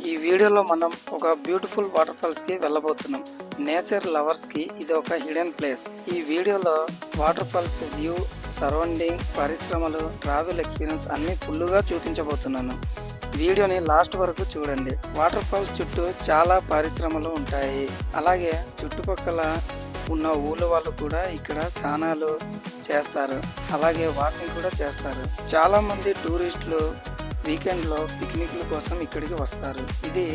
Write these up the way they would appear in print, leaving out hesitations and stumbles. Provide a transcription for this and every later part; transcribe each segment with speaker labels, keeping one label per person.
Speaker 1: ఈ వీడియోలో మనం ఒక బ్యూటిఫుల్ వాటర్ ఫాల్స్ కి వెళ్ళబోతున్నాం. నేచర్ లవర్స్ కి ఇది ఒక హిడెన్ ప్లేస్. ఈ వీడియోలో వాటర్ ఫాల్స్ వ్యూ, సరౌండింగ్, పరిశ్రమలు, ట్రావెల్ ఎక్స్పీరియన్స్ అన్ని ఫుల్ గా చూపించబోతున్నాను. వీడియోని లాస్ట్ వరకు చూడండి. వాటర్ ఫాల్స్ చుట్టూ చాలా పరిశ్రమలు ఉంటాయి. అలాగే చుట్టుపక్కల ఉన్న ఊళ్ళ వాళ్ళు కూడా ఇక్కడ స్నానాలు చేస్తారు, అలాగే వాషింగ్ కూడా చేస్తారు. చాలా మంది టూరిస్టులు వీకెండ్లో పిక్నిక్ల కోసం ఇక్కడికి వస్తారు. ఇది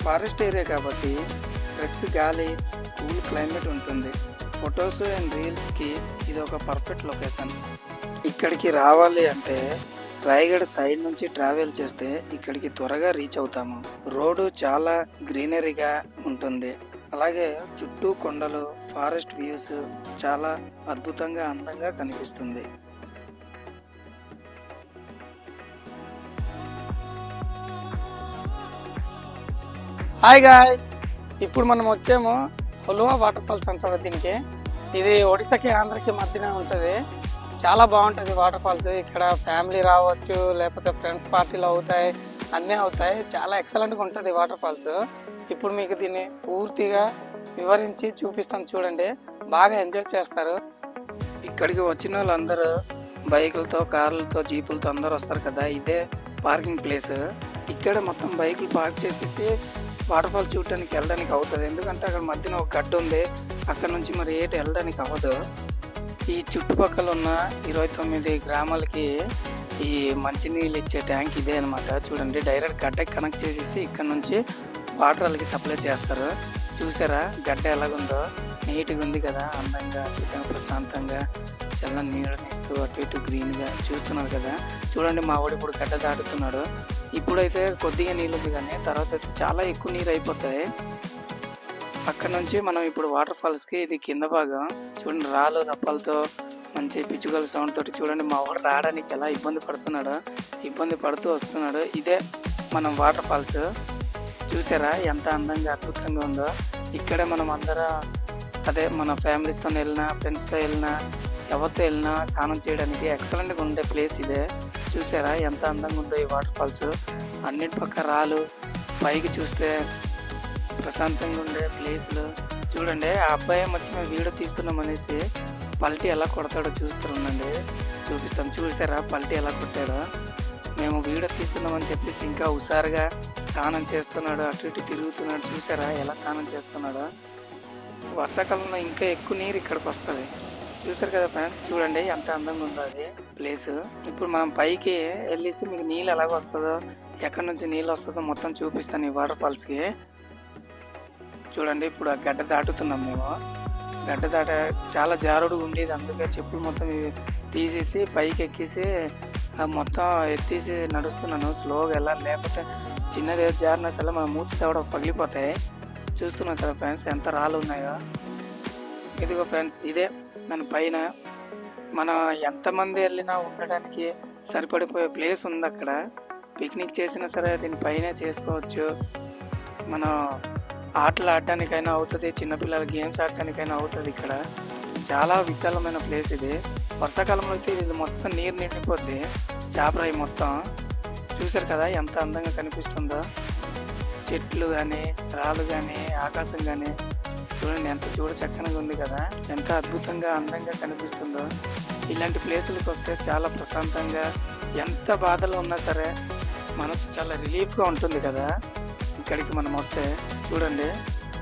Speaker 1: ఫారెస్ట్ ఏరియా కాబట్టి ఫ్రెష్ గాలి, కూల్ క్లైమేట్ ఉంటుంది. ఫొటోస్ అండ్ రీల్స్కి ఇది ఒక పర్ఫెక్ట్ లొకేషన్. ఇక్కడికి రావాలి అంటే రాయగఢ్ సైడ్ నుంచి ట్రావెల్ చేస్తే ఇక్కడికి త్వరగా రీచ్ అవుతాము. రోడ్డు చాలా గ్రీనరీగా ఉంటుంది. అలాగే చుట్టూ కొండలు, ఫారెస్ట్ వ్యూస్ చాలా అద్భుతంగా అందంగా కనిపిస్తుంది. హాయ్ గాయ్స్, ఇప్పుడు మనం వచ్చాము హుల్వా వాటర్ ఫాల్స్ అంటారు దీనికి. ఇది ఒడిశాకి ఆంధ్రకి మధ్యన ఉంటుంది. చాలా బాగుంటుంది వాటర్ ఫాల్స్. ఇక్కడ ఫ్యామిలీ రావచ్చు, లేకపోతే ఫ్రెండ్స్ పార్టీలు అవుతాయి, అన్నీ అవుతాయి. చాలా ఎక్సలెంట్గా ఉంటుంది వాటర్ ఫాల్స్. ఇప్పుడు మీకు దీన్ని పూర్తిగా వివరించి చూపిస్తాను, చూడండి. బాగా ఎంజాయ్ చేస్తారు. ఇక్కడికి వచ్చిన వాళ్ళందరూ బైకులతో, కార్లతో, జీపులతో అందరూ వస్తారు కదా. ఇదే పార్కింగ్ ప్లేస్. ఇక్కడ మొత్తం బైకులు పార్క్ చేసేసి వాటర్ ఫాల్స్ చూడటానికి వెళ్ళడానికి అవుతుంది. ఎందుకంటే అక్కడ మధ్యన ఒక గడ్డ ఉంది, అక్కడ నుంచి మరి ఏటి వెళ్ళడానికి అవ్వదు. ఈ చుట్టుపక్కల ఉన్న 29 గ్రామాలకి ఈ మంచినీళ్ళు ఇచ్చే ట్యాంక్ ఇదే అనమాట. చూడండి, డైరెక్ట్ గడ్డకి కనెక్ట్ చేసేసి ఇక్కడ నుంచి వాటర్ వాళ్ళకి సప్లై చేస్తారు. చూసారా గడ్డ ఎలాగుందో, నీట్గా ఉంది కదా, అందంగా, ప్రశాంతంగా, చల్లని నీళ్ళనిస్తూ అటు ఇటు గ్రీన్గా చూస్తున్నారు కదా. చూడండి, మా వాడు ఇప్పుడు గడ్డ దాటుతున్నాడు. ఇప్పుడైతే కొద్దిగా నీళ్ళు ఉంది, కానీ తర్వాత అయితే చాలా ఎక్కువ నీరు అయిపోతాయి. అక్కడ నుంచి మనం ఇప్పుడు వాటర్ ఫాల్స్కి, ఇది కింద భాగం చూడండి, రాళ్ళు రప్పలతో మంచి పిచ్చుకల సౌండ్ తోటి. చూడండి, మా వాడు రావడానికి ఎలా ఇబ్బంది పడుతున్నాడో, ఇబ్బంది పడుతూ వస్తున్నాడు. ఇదే మనం వాటర్ ఫాల్స్. చూసారా ఎంత అందంగా, అద్భుతంగా ఉందో. ఇక్కడే మనం అందరం, అదే మన ఫ్యామిలీస్తో వెళ్ళినా, ఫ్రెండ్స్తో వెళ్ళినా, ఎవరితో వెళ్ళినా స్నానం చేయడానికి ఎక్సలెంట్గా ఉండే ప్లేస్ ఇదే. చూసారా ఎంత అందంగా ఉందో ఈ వాటర్ ఫాల్స్. అన్నిటి పక్క రాళ్ళు, పైకి చూస్తే ప్రశాంతంగా ఉండే ప్లేస్లు. చూడండి, ఆ అబ్బాయి వచ్చి మేము వీడియో తీస్తున్నాం అనేసి పల్టీ ఎలా కొడతాడో చూస్తున్నాండి, చూపిస్తాం. చూసారా పల్టీ ఎలా కొట్టాడో. మేము వీడియో తీస్తున్నామని చెప్పేసి ఇంకా హుషారుగా స్నానం చేస్తున్నాడు, అటు ఇటు తిరుగుతున్నాడు. చూసారా ఎలా స్నానం చేస్తున్నాడో. వర్షాకాలంలో ఇంకా ఎక్కువ నీరు ఇక్కడికి వస్తుంది. చూసారు కదా ఫ్రెండ్స్, చూడండి ఎంత అందంగా ఉందో అది ప్లేస్. ఇప్పుడు మనం పైకి వెళ్ళేసి మీకు నీళ్ళు ఎలాగ వస్తుందో, ఎక్కడి నుంచి నీళ్ళు వస్తుందో మొత్తం చూపిస్తాను ఈ వాటర్ ఫాల్స్కి. చూడండి, ఇప్పుడు ఆ గడ్డ దాటుతున్నాం మేము. గడ్డ దాట చాలా జారుడుగా ఉండేది, అందుకే చెప్పులు మొత్తం తీసేసి పైకి ఎక్కేసి మొత్తం ఎత్తేసి నడుస్తున్నాను. స్లోగా వెళ్ళాలి, లేకపోతే చిన్నది జారిన సరే మన మూతి తవడ పగిలిపోతాయి. చూస్తున్నాం కదా ఫ్రెండ్స్ ఎంత రాళ్ళు ఉన్నాయో. ఇదిగో ఫ్రెండ్స్, ఇదే దాని పైన మనం ఎంతమంది వెళ్ళినా ఉండడానికి సరిపడిపోయే ప్లేస్ ఉంది అక్కడ. పిక్నిక్ చేసినా సరే దీనిపైనే చేసుకోవచ్చు. మనం ఆటలు ఆడటానికైనా అవుతుంది, చిన్నపిల్లల గేమ్స్ ఆడటానికైనా అవుతుంది. ఇక్కడ చాలా విశాలమైన ప్లేస్ ఇది. వర్షాకాలంలో అయితే ఇది మొత్తం నీరు నిండిపోద్ది, చేపరాయి మొత్తం. చూసారు కదా ఎంత అందంగా కనిపిస్తుందో. చెట్లు కానీ, రాళ్ళు కానీ, ఆకాశం కానీ చూడండి ఎంత చక్కనగా ఉంది కదా, ఎంత అద్భుతంగా అందంగా కనిపిస్తుందో. ఇలాంటి ప్లేసులకు వస్తే చాలా ప్రశాంతంగా, ఎంత బాధలు ఉన్నా సరే మనసు చాలా రిలీఫ్గా ఉంటుంది కదా ఇక్కడికి మనం వస్తే. చూడండి,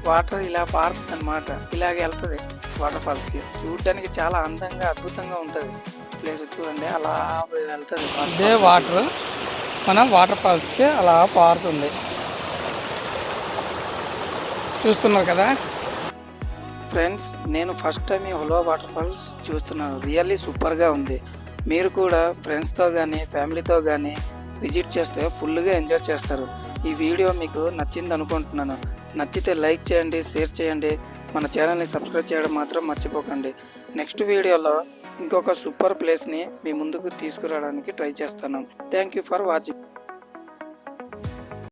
Speaker 1: వాటర్ ఇలా పారుతుంది అనమాట, ఇలాగే వెళ్తుంది వాటర్ ఫాల్స్కి. చూడడానికి చాలా అందంగా, అద్భుతంగా ఉంటుంది ప్లేస్. చూడండి అలా వెళ్తుంది. అదే వాటర్ మనం వాటర్ ఫాల్స్కి అలా పారుతుంది. చూస్తున్నారు కదా ఫ్రెండ్స్, నేను ఫస్ట్ టైం ఈ హుల్వా వాటర్ ఫాల్స్ చూస్తున్నాను. రియల్లీ సూపర్గా ఉంది. మీరు కూడా ఫ్రెండ్స్తో కానీ, ఫ్యామిలీతో కానీ విజిట్ చేస్తే ఫుల్గా ఎంజాయ్ చేస్తారు. ఈ వీడియో మీకు నచ్చింది అనుకుంటున్నాను. నచ్చితే లైక్ చేయండి, షేర్ చేయండి, మన ఛానల్ని సబ్స్క్రైబ్ చేయడం మాత్రం మర్చిపోకండి. నెక్స్ట్ వీడియోలో ఇంకొక సూపర్ ప్లేస్ని మీ ముందుకు తీసుకురావడానికి ట్రై చేస్తాను. Thank you for watching.